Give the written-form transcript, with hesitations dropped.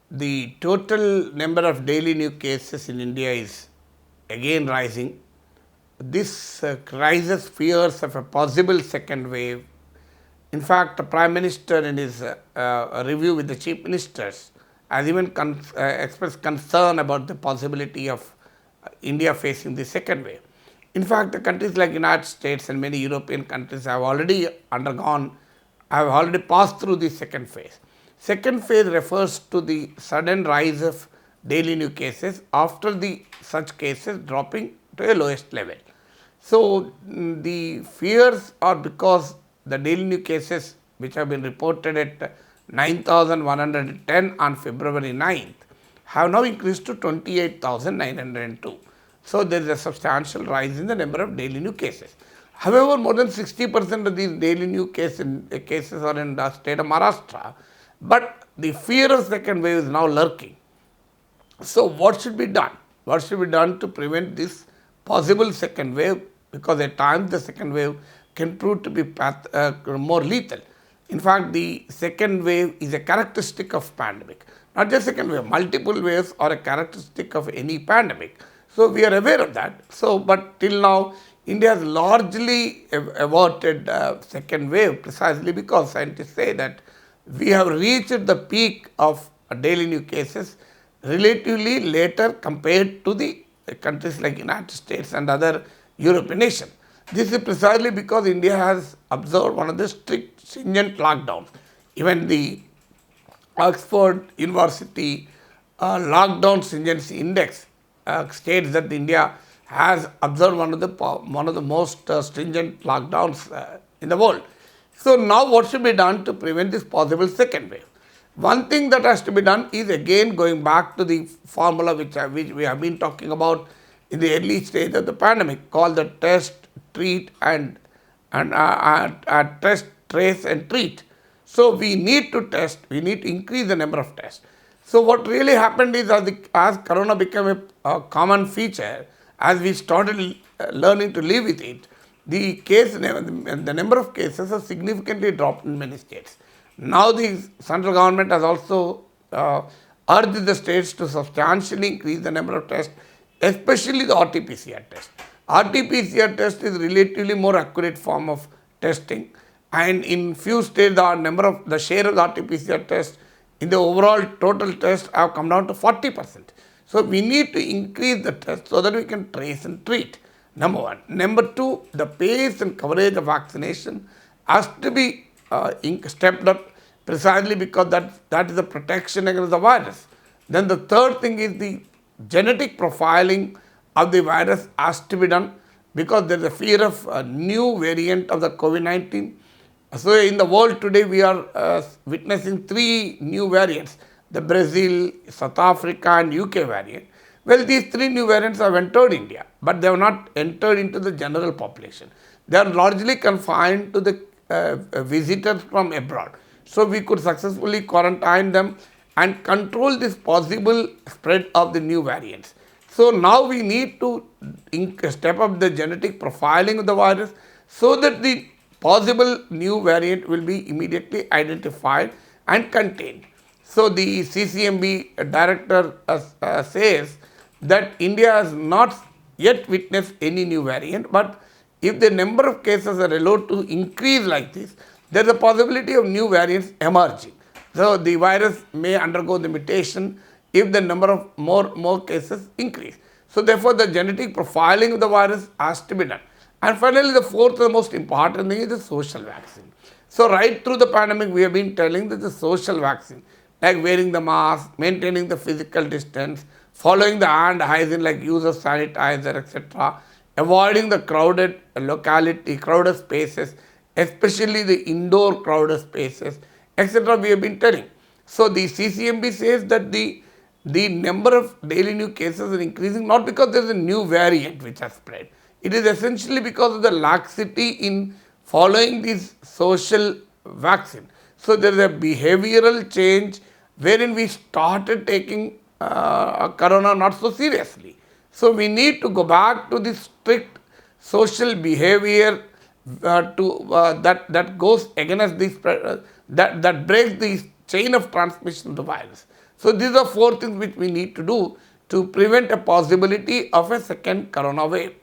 The total number of daily new cases in India is again rising. This raises fears of a possible second wave. In fact, the Prime Minister in his review with the Chief Ministers has even expressed concern about the possibility of India facing the second wave. In fact, the countries like United States and many European countries have already passed through the second phase. Second phase refers to the sudden rise of daily new cases after the such cases dropping to a lowest level. So, the fears are because the daily new cases which have been reported at 9,110 on February 9th have now increased to 28,902. So, there is a substantial rise in the number of daily new cases. However, more than 60% of these daily new cases are in the state of Maharashtra, but the fear of second wave is now lurking. So, what should be done? What should be done to prevent this possible second wave? Because at times the second wave can prove to be more lethal. In fact, the second wave is a characteristic of pandemic. Not just second wave, multiple waves are a characteristic of any pandemic. So, we are aware of that. So, but till now, India has largely averted second wave precisely because scientists say that we have reached the peak of daily new cases relatively later compared to the countries like United States and other European nations. This is precisely because India has observed one of the strict stringent lockdowns. Even the Oxford University lockdown stringency index states that India has observed one of the most stringent lockdowns in the world. So now what should be done to prevent this possible second wave? One thing that has to be done is again going back to the formula which we have been talking about in the early stage of the pandemic, called the test, treat and test, trace and treat. So we need to test, we need to increase the number of tests. So what really happened is as corona became a common feature, as we started learning to live with it, the number of cases have significantly dropped in many states. Now the central government has also urged the states to substantially increase the number of tests, especially the RT-PCR test. RT-PCR test is relatively more accurate form of testing, and in few states the share of the RT-PCR test in the overall total test have come down to 40%. So we need to increase the test so that we can trace and treat. Number one. Number two, the pace and coverage of vaccination has to be stepped up precisely because that is the protection against the virus. Then the third thing is the genetic profiling of the virus has to be done because there is a fear of a new variant of the COVID-19. So in the world today we are witnessing 3 new variants, the Brazil, South Africa and UK variant. Well, these 3 new variants have entered India, but they have not entered into the general population. They are largely confined to the visitors from abroad. So we could successfully quarantine them and control this possible spread of the new variants. So now we need to step up the genetic profiling of the virus so that the possible new variant will be immediately identified and contained. So the CCMB director says that India has not yet witnessed any new variant, but if the number of cases are allowed to increase like this, there is a possibility of new variants emerging. So the virus may undergo the mutation if the number of more cases increase. So therefore the genetic profiling of the virus has to be done. And finally, the fourth and most important thing is the social vaccine. So right through the pandemic, we have been telling that the social vaccine, like wearing the mask, maintaining the physical distance, following the hand hygiene like use of sanitizer, etc., avoiding the crowded crowded spaces, especially the indoor crowded spaces, etc., we have been telling. So the CCMB says that the number of daily new cases are increasing not because there is a new variant which has spread. It is essentially because of the laxity in following this social vaccine. So there is a behavioral change wherein we started taking corona not so seriously. So we need to go back to the strict social behavior that goes against this that breaks the chain of transmission of the virus. So, these are 4 things which we need to do to prevent a possibility of a second corona wave.